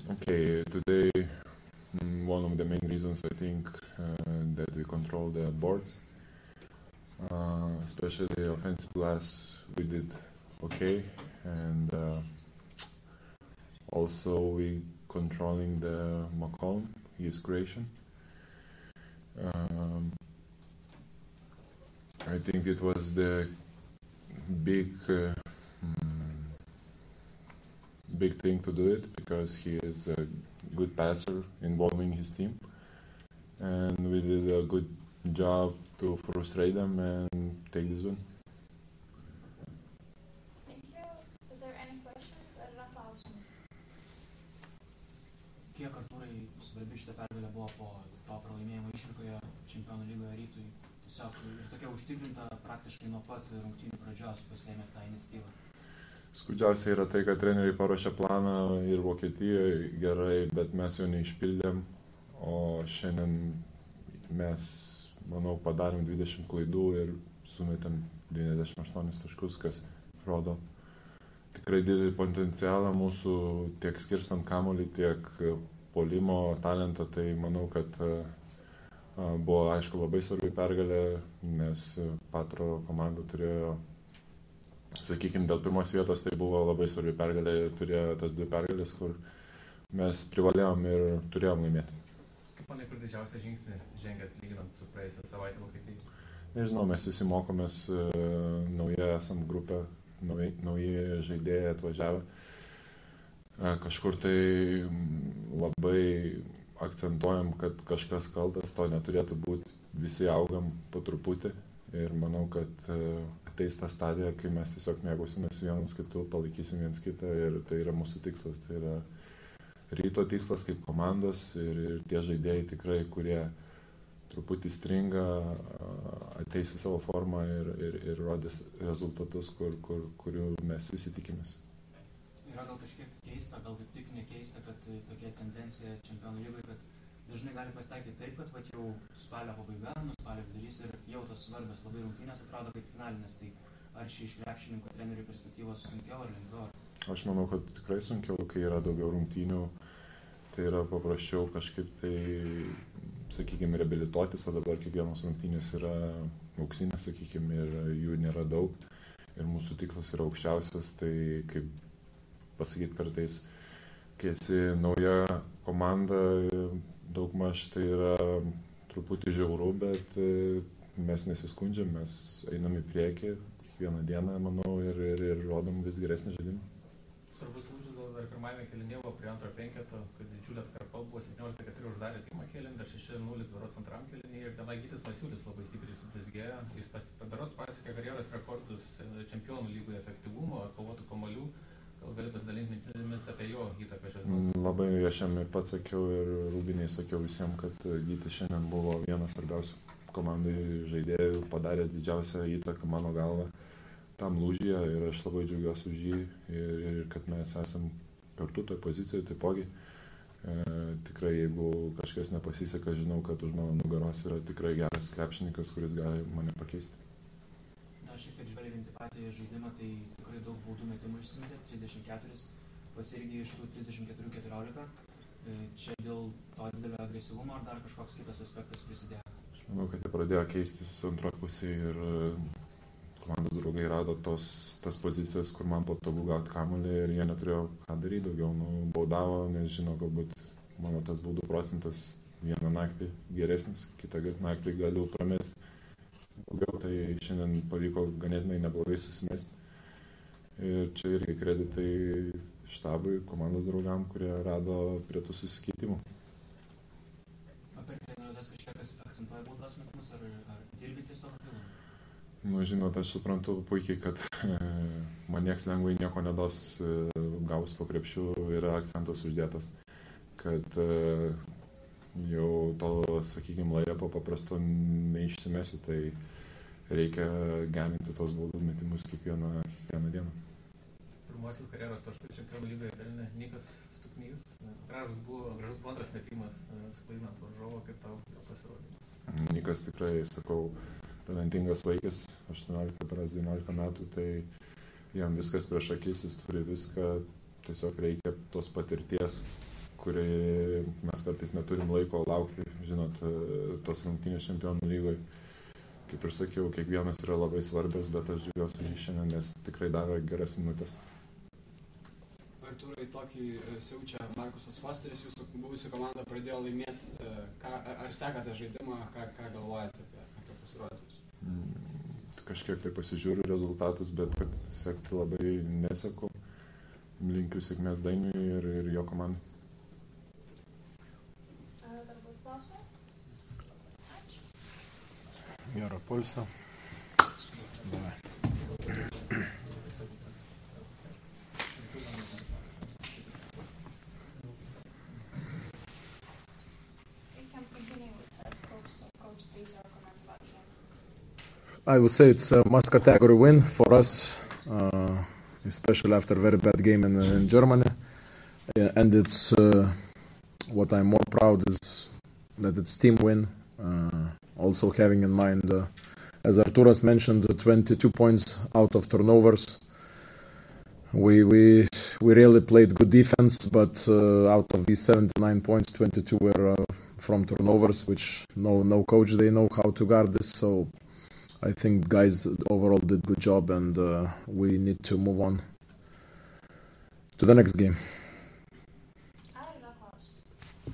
Okay, today one of the main reasons I think that we control the boards, especially offensive glass, we did okay, and also we controlling the McCollum, his creation. I think it was the big thing to do it because he is a good passer involving his team, and we did a good job to frustrate them and take this win. Thank you. Is there any questions? Ar yra klausimų? Kiek Artūrai svarbi šitą pergalę buvo po to pralaimėjimo išvykoje Čempionų lygoje Rytui? Tiesiog ir tokia užtikrinta praktiškai nuo pat rungtynių pradžios pasiėmė tą iniciatyvą. Skudžiausia yra tai, kad treneriai paruošė planą ir Vokietijoje gerai, bet mes jo neišpildėm, o šiandien mes, manau, padarėm 20 klaidų ir sumetėm 98 taškus, kas rodo tikrai didelį potencialą mūsų tiek skirstant kamuolį, tiek puolimo talentą. Tai manau, kad buvo, aišku, labai svarbi pergalė, nes Patro komanda turėjo, sakykime, dėl pirmos vietos tai buvo labai svarbi pergalė, turėjo tas dvi pergalės, kur mes privalėjom ir turėjom laimėti. Kaip manai, kur didžiausią žingsnį žengėt lyginant su praėjusią savaitę Vokietijai? Nežinau, mes visi mokomės, nauja esam grupė, nauji žaidėjai atvažiavę. Kažkur tai labai akcentuojam, kad kažkas kaltas, to neturėtų būti, visi augam po truputį ir manau, kad ateis ta stadija, kai mes tiesiog mėgausimės vienas kitų, palaikysim viens kitą ir tai yra mūsų tikslas, tai yra Ryto tikslas kaip komandos ir tie žaidėjai tikrai, kurie truputį stringa, ateis į savo formą ir rodys rezultatus, kurių mes visi tikimės. Yra gal kažkiek keista, gal kaip tik nekeista, kad tokia tendencija Čempionų lygoje, kad dažnai gali pasitaikyti taip, kad jau spalio pabaiga, spalio vidurys ir jau tos svarbios labai rungtynės atrodo kaip finalinės. Tai ar iš krepšininkų trenerių perspektyvos sunkiau ar lengviau? Aš manau, kad tikrai sunkiau, kai yra daugiau rungtynių. Tai yra paprasčiau kažkaip tai, sakykime, reabilituotis, o dabar kiekvienos rungtynės yra auksinės, sakykime, ir jų nėra daug. Ir mūsų tikslas yra aukščiausias, tai kaip pasakyti kartais, kai esi nauja komanda, daugmaž tai yra truputį žiauru, bet mes nesiskundžiam, mes einam į priekį kiekvieną dieną, manau, ir rodom vis geresnį žaidimą. Svarbus lūžis gal dar pirmajame kėlinyje buvo prie antro penketo, kad didžiulė atkarpa buvo 17-4 uždarė pirmą kėlinį, dar 6-0 berods antram kėlinyje ir tenai Gytis Masiulis labai stipriai sublizgėjo. Jis berods pasiekė karjeros rekordus Čempionų lygoje efektyvumo, atkovotų kamuolių. Gal gali pasidalinti mintimis apie jo įtaką žaidimą? Labai aš jam pats sakiau ir Rūbiniai sakiau visiems, kad Gytis šiandien buvo vienas svarbiausių komandai žaidėjų, padaręs didžiausią įtaką mano galva tam lūžyje ir aš labai džiaugiuosi už jį ir kad mes esam kartu toj pozicijoje taipogi. Tikrai, jeigu kažkas nepasiseka, žinau, kad už mano nugaros yra tikrai geras krepšininkas, kuris gali mane pakeisti. Na, šiek tiek žvelgiant į patį žaidimą, tai tikrai daug baudų metimų išsimetė, 34, pasirgė iš tų 34-14. Čia dėl to didelio agresyvumo ar dar kažkoks kitas aspektas prisidėjo? Aš manau, kad jie pradėjo keistis antroje pusėje ir komandos draugai rado tas pozicijas, kur man patogu gauti kamuolį ir jie neturėjo ką daryti daugiau. Baudavo, nes žino, galbūt mano tas baudų procentas vieną naktį geresnis, kitą naktį galiu pramesti daugiau, tai šiandien pavyko ganėtinai neblogai susimesti. Ir čia irgi kreditai štabui, komandos draugam, kurie rado prie tų susikeitimų. Apie treniruotės kažkiek akcentuoja baudos metimus ar dirbi ties to papildomai? Žinot, aš suprantu puikiai, kad man nieks lengvai nieko nedos gaus po krepšių, yra akcentas uždėtas, kad jau to, sakykime, lajepo paprasto neišsimesiu, tai reikia gerinti tos baudų metimus kiekvieną dieną. Pirmosius karjeros taškus Čempionų lygoje pelnė Nikas Stuknys. Gražus buvo antras metimas, sklaidinant varžovą, kaip tau pasirodė? Nikas tikrai, sakau, talentingas vaikas, 18-19 metų, tai jam viskas prieš akis, jis turi viską, tiesiog reikia tos patirties kuriai mes kartais neturim laiko laukti, žinot, tos rungtynės Čempionų lygoje. Kaip ir sakiau, kiekvienas yra labai svarbios, bet aš džiaugiuosi už jį šiandien, nes tikrai davė geras minutės. Artūrai, tokį siaučia Markusas Fosteris, jūsų buvusi komanda pradėjo laimėti. Ar sekate žaidimą, ką galvojate apie pasirodymus? Kažkiek tai pasižiūriu rezultatus, bet kad sekti labai neseku. Linkiu sėkmės Dainiui ir jo komandai. Dar bus klausimų? Ačiū. Gero pulso. Davai. We can continue with that coach. So coach, please recommend about game. I would say it's a must category win for us, especially after a very bad game in Germany. And it's what I'm more proud is that it's team win. Also having in mind, as Arturas mentioned, 22 points out of turnovers. We really played good defense, but out of these 79 points, 22 were from turnovers, which no coach, they know how to guard this. So I think guys overall did good job, and we need to move on to the next game.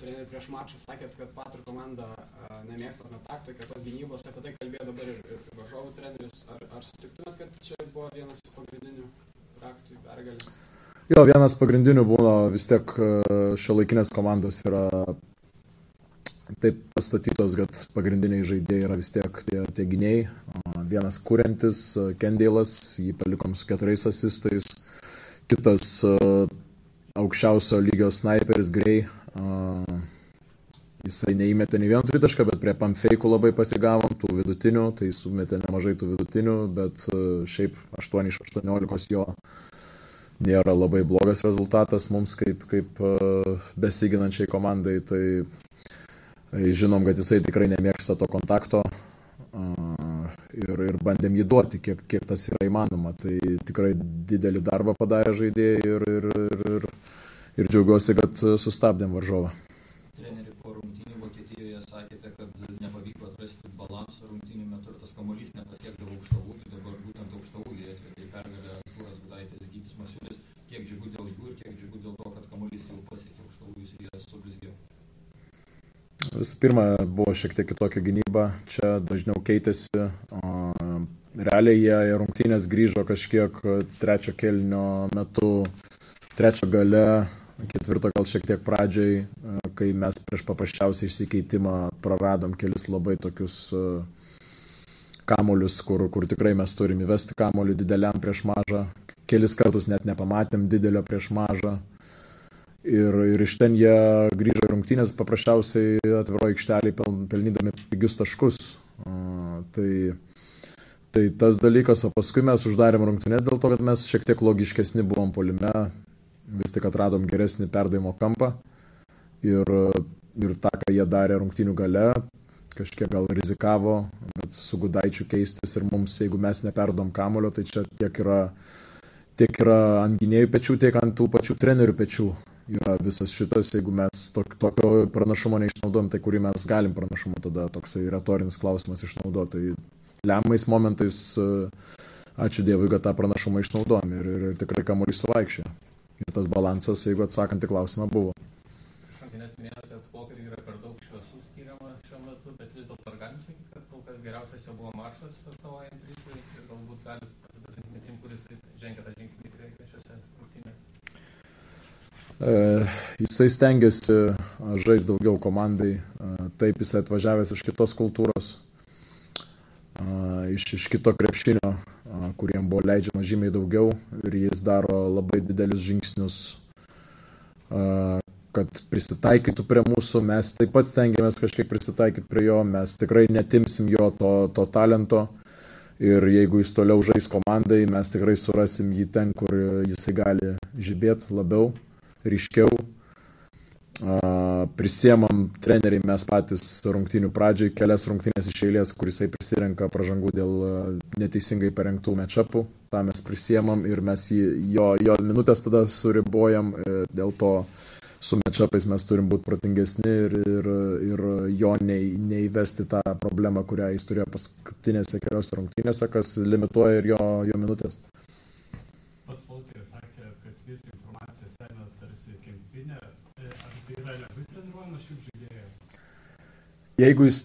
Treneri, prieš mačą sakėt, kad Patrų komanda nemėgsta kontakto, kad tos gynybos, apie tai kalbėjo dabar ir varžovų treneris. Ar sutiktumėt, kad čia buvo vienas pagrindinių raktų į pergalę? Jo, vienas pagrindinių būna vis tiek šiuolaikinės komandos yra taip pastatytos, kad pagrindiniai žaidėjai yra vis tiek tie gynėjai. Vienas kuriantis, Kendailas, jį palikom su 4 asistais. Kitas aukščiausio lygio sniperis Gray. Jisai neįmetė nei vieno tritašką, bet prie pamfeikų labai pasigavom tų vidutinių, tai sumetė nemažai tų vidutinių, bet šiaip 8 iš 18 jo nėra labai blogas rezultatas mums kaip besiginančiai komandai, tai žinom, kad jisai tikrai nemėgsta to kontakto ir bandėm jį duoti, kiek tas yra įmanoma. Tai tikrai didelį darbą padarė žaidėjai ir džiaugiuosi, kad sustabdėm varžovą. Treneri, po rungtynių Vokietijoje sakėte, kad nepavyko atrasti balansą rungtynių metu ir tas kamuolys nepasiekdavo aukštaūgių, dabar būtent aukštaūgiai atvedė į pergalę Artūras Gudaitis, Gytis Masiulis. Kiek džiugu dėl jų ir kiek džiugu dėl to, kad kamuolys jau pasiekė aukštaūgius ir jie sublizgėjo? Visų pirma, buvo šiek tiek kitokia gynyba, čia dažniau keitėsi. Realiai jie rungtynės grįžo kažkiek trečio kėlinio metu, trečio gale, ketvirto gal šiek tiek pradžiai, kai mes prieš paprasčiausią išsikeitimą praradom kelis labai tokius kamuolius, kur tikrai mes turim įvesti kamuolį dideliam prieš mažą. Kelis kartus net nepamatėm didelio prieš mažą. Ir iš ten jie grįžo į rungtynės paprasčiausiai atviroj aikšteliai pelnydami pigius taškus. Tai tas dalykas, o paskui mes uždarėm rungtynės dėl to, kad mes šiek tiek logiškesni buvom puolime, vis tik atradom geresnį perdavimo kampą ir tą, ką jie darė rungtynių gale, kažkiek gal rizikavo, bet su Gudaičiu keistis ir mums, jeigu mes neperdom kamulio, tai čia tiek yra ant gynėjų pečių, tiek ant tų pačių trenerių pečių. Yra visas šitas, jeigu mes tokio pranašumo neišnaudojam, tai kurį mes galim pranašumo, tada toksai retorinis klausimas išnaudoti. Tai lemiamais momentais, ačiū Dievui, kad tą pranašumą išnaudojam ir tikrai kamuolys suvaikščiojo. Ir tas balansas, jeigu atsakant į klausimą, buvo. Šakinės minėjote, kad pokeriui yra per daug šviesų skiriama šiuo metu, bet vis dėlto ar galim sakyti, kad kol kas geriausias jau buvo Maršas atstovaujant Rytui ir galbūt gali pasidalinti mintim, kuris žengia tą žingsnį į priekį šiose rungtynėse? Jisai stengiasi žaisti daugiau komandai, taip jisai atvažiavęs iš kitos kultūros, iš kito krepšinio, kuriem buvo leidžiama žymiai daugiau ir jis daro labai didelius žingsnius, kad prisitaikytų prie mūsų. Mes taip pat stengiamės kažkiek prisitaikyti prie jo, mes tikrai netimsim jo to talento ir jeigu jis toliau žais komandai, mes tikrai surasim jį ten, kur jisai gali žibėti labiau, ryškiau. Prisiemam treneriai mes patys rungtynių pradžiai, kelias rungtynės iš eilės, kur jisai prisirenka pražangų dėl neteisingai parengtų match-upų. tą mes prisiemam ir mes jo minutės tada suribojam, dėl to su matchupais mes turim būti protingesni ir jo neįvesti tą problemą, kurią jis turėjo paskutinėse keliose rungtynėse, kas limituoja ir jo minutės. Pats Volkeris sakė, kad visą informaciją semia tarsi kempinė. Ar tai yra lengvai treniruojamas šių žaidėjas? Jeigu jis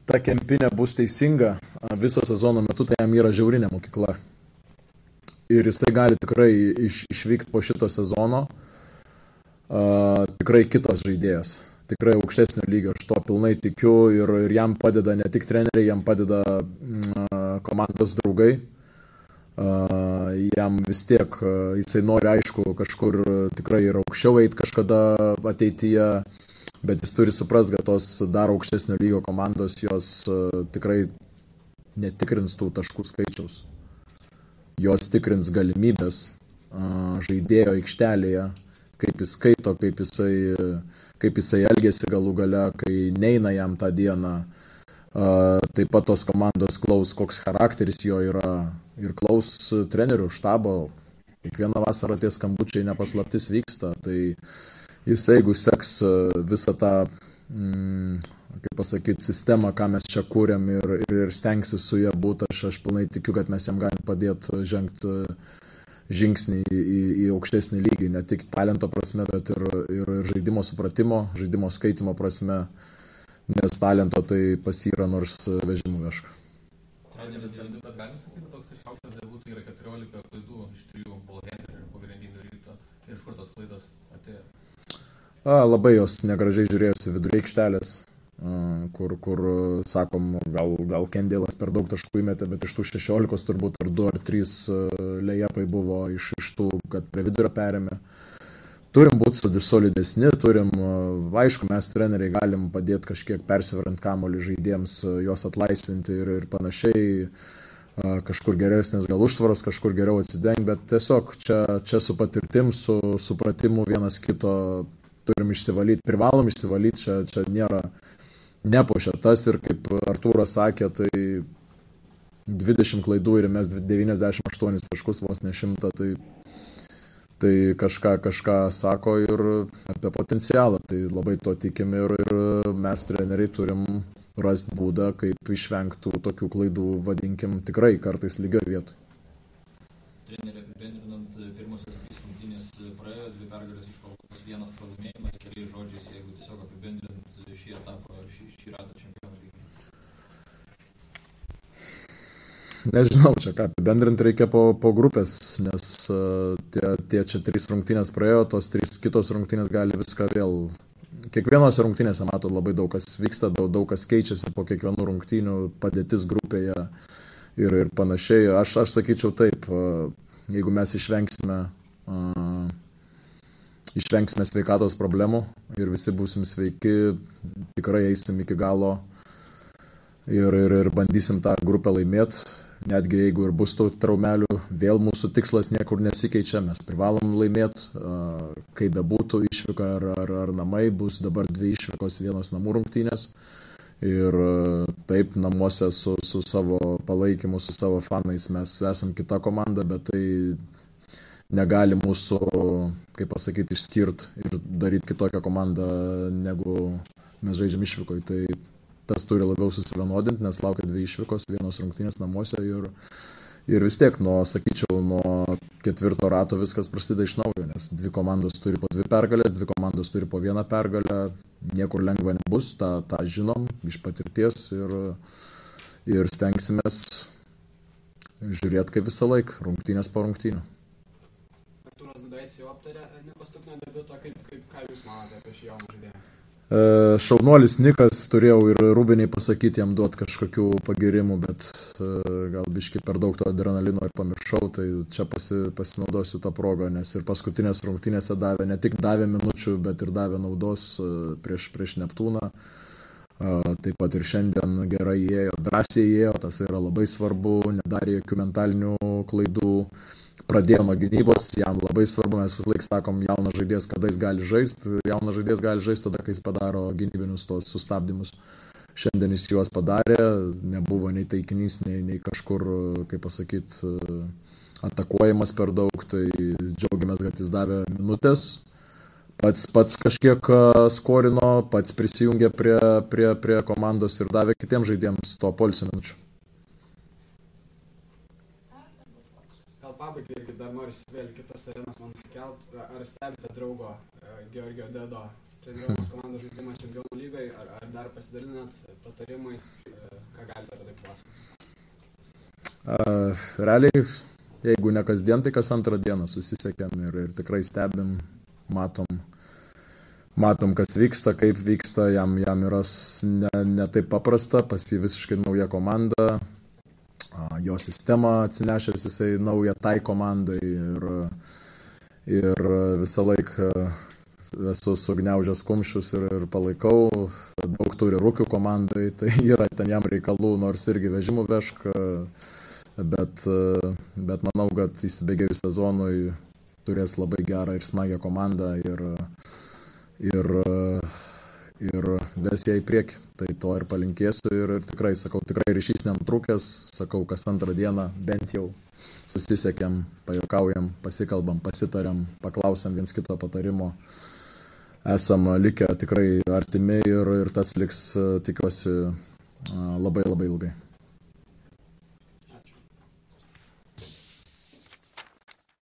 ta kempinė bus teisinga viso sezono metu, tai jam yra žiaurinė mokykla. Ir jisai gali tikrai išvykti po šito sezono tikrai kitas žaidėjas, tikrai aukštesnio lygio, aš to pilnai tikiu ir jam padeda ne tik treneriai, jam padeda komandos draugai, jam vis tiek, jisai nori aišku kažkur tikrai ir aukščiau eiti kažkada ateityje, bet jis turi suprasti, kad tos dar aukštesnio lygio komandos jos tikrai netikrins tų taškų skaičiaus, jos tikrins galimybės žaidėjo aikštelėje, kaip jis skaito, kaip jisai elgėsi galų gale, kai neina jam tą dieną. Taip pat tos komandos klaus, koks charakteris jo yra ir klaus trenerių štabo. Kiekvieną vasarą tie skambučiai nepaslaptis vyksta. Tai jis, jeigu seks visą tą, kaip pasakyti, sistemą, ką mes čia kūrėm ir stengsis su ją būti, aš pilnai tikiu, kad mes jam galim padėti žengti žingsnį į aukštesnį lygį, ne tik talento prasme, bet ir žaidimo supratimo, žaidimo skaitimo prasme, nes talento tai pasyra nors vežimų veška. Treneris, bet galim sakyti, toks išaukštas debutų yra 14 klaidų iš 3 ballhandlerių ir pagrindinių ryto. Ir iš kur tos klaidos atėjo? Labai jos negražiai žiūrėjosi vidury aikštelės, kur sakom, gal Kendėlas per daug taškų įmetė, bet iš tų 16 turbūt ar 2 ar 3 lejapai buvo iš tų, kad prie vidurio perėmė. Turim būti solidesni, aišku, mes treneriai galim padėti kažkiek persivarant kamuolį žaidėjams, juos atlaisvinti ir panašiai, kažkur geresnės gal užtvaros, kažkur geriau atsidengti, bet tiesiog čia su patirtim, su supratimu vienas kito turim išsivalyti, privalom išsivalyti, čia nėra nepošia tas ir kaip Artūras sakė, tai 20 klaidų ir mes 98 taškus, vos ne 100, tai kažką sako ir apie potencialą, tai labai to tikim ir mes treneriai turim rasti būdą, kaip išvengtų tokių klaidų, vadinkim, tikrai kartais lygio vietoj. Trenerį apibendrinant, pirmosios 3 rungtynės praėjo, 2 pergalės iškovotos, 1 pralaimėjimas, keliais žodžiais, jeigu tiesiog apibendrinant šį etapą, šį ratą Čempionų lygoje. Nežinau, čia ką apibendrinti reikia po grupės, nes tie čia 3 rungtynės praėjo, tos 3 kitos rungtynės gali viską vėl. Kiekvienose rungtynėse matot labai daug kas vyksta, daug kas keičiasi po kiekvienų rungtynių, padėtis grupėje ir panašiai. Aš sakyčiau taip, jeigu mes išvengsime sveikatos problemų ir visi būsim sveiki, tikrai eisim iki galo ir bandysim tą grupę laimėti. Netgi jeigu ir bus tų traumelių, vėl mūsų tikslas niekur nesikeičia, mes privalom laimėti, kaip bebūtų išvyka ar namai, bus dabar 2 išvykos, 1 namų rungtynės. Ir taip, namuose su savo palaikymu, su savo fanais mes esam kita komanda, bet tai negali mūsų, kaip pasakyti, išskirti ir daryti kitokią komandą, negu mes žaidžiam išvykoj. Tai tas turi labiau susivienodinti, nes laukia 2 išvykos, 1 rungtynės namuose ir vis tiek, sakyčiau, nuo 4 rato viskas prasideda iš naujo, nes 2 komandos turi po 2 pergalės, 2 komandos turi po 1 pergalę, niekur lengva nebus, tą žinom iš patirties ir stengsimės žiūrėti kaip visą laiką, rungtynės po rungtynių. Artūras Gudaitis jau aptarė nepaskutinio debiuto, ką jūs manote apie šį jauną žaidėją? Šaunuolis Nikas, turėjau ir Rūbiniai pasakyti jam duoti kažkokių pagirimų, bet gal biškai per daug to adrenalino ir pamiršau, tai čia pasinaudosiu tą progą, nes ir paskutinės rungtynėse ne tik davė minučių, bet ir davė naudos prieš Neptūną. Taip pat ir šiandien gerai ėjo, drąsiai ėjo, tas yra labai svarbu, nedarė jokių mentalinių klaidų. Pradėjo nuo gynybos, jam labai svarbu, mes vis laik sakom, jaunas žaidėjas, kada jis gali žaisti. Jaunas žaidėjas gali žaisti tada, kai jis padaro gynybinius tos sustabdymus. Šiandien jis juos padarė, nebuvo nei taikinys, nei kažkur, kaip pasakyti, atakuojamas per daug, tai džiaugiamės, kad jis davė minutės. pats kažkiek skorino, pats prisijungė prie komandos ir davė kitiems žaidėjams to poilsio minučių. Gal pabaigai irgi dar noriu vėl kitas arenas man nusikelt. Ar stebite draugo Georgio Dedo treniruojamos komandos žaidimą Čempionų lygai, ar dar pasidalinat patarimais, ką galite apie tai pasakoti? Realiai, jeigu ne kasdien, tai kas antrą dieną susisiekėm ir tikrai stebim, matom, kas vyksta, kaip vyksta, jam yra ne taip paprasta, pas jį visiškai nauja komanda, jo sistemą atsinešęs jisai naują tai komandai ir visą laiką esu sugniaužęs kumščius ir palaikau, daug turi rūkių komandai, tai yra ten jam reikalų, nors irgi vežimų vežk, bet manau, kad įsibėgėjus sezonui turės labai gerą ir smagią komandą ir ves ją į priekį. Tai to ir palinkėsiu ir tikrai, sakau, tikrai ryšys nenutrūkęs, sakau, kas antrą dieną bent jau susisiekėm, pajuokaujam, pasikalbam, pasitariam, paklausiam viens kito patarimo. Esam likę tikrai artimi ir tas liks, tikiuosi, labai labai ilgai.